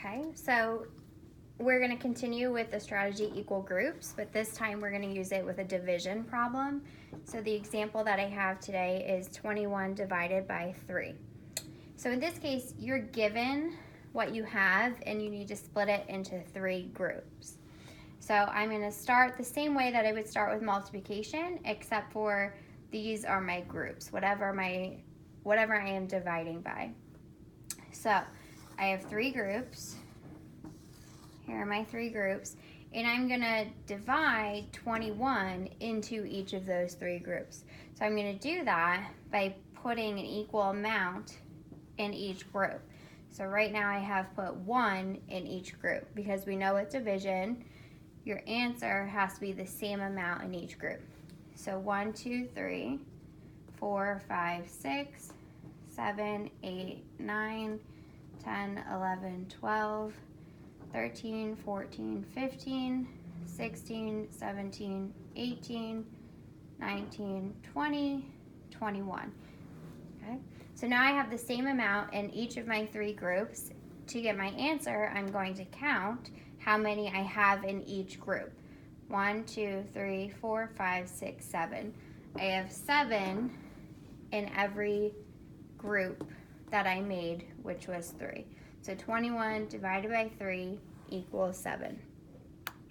Okay, so we're going to continue with the strategy equal groups, but this time we're going to use it with a division problem. So the example that I have today is 21 divided by 3. So in this case, you're given what you have and you need to split it into 3 groups. So I'm going to start the same way that I would start with multiplication, except for these are my groups, whatever I am dividing by. So I have 3 groups. Here are my 3 groups, and I'm going to divide 21 into each of those 3 groups. So I'm going to do that by putting an equal amount in each group. So right now I have put 1 in each group because we know with division, your answer has to be the same amount in each group. So 1, 2, 3, 4, 5, 6, 7, 8, 9, 10, 11, 12, 13, 14, 15, 16, 17, 18, 19, 20, 21. Okay, so now I have the same amount in each of my 3 groups. To get my answer, I'm going to count how many I have in each group. 1, 2, 3, 4, 5, 6, 7. I have 7 in every group that I made, which was 3. So 21 divided by 3 equals 7.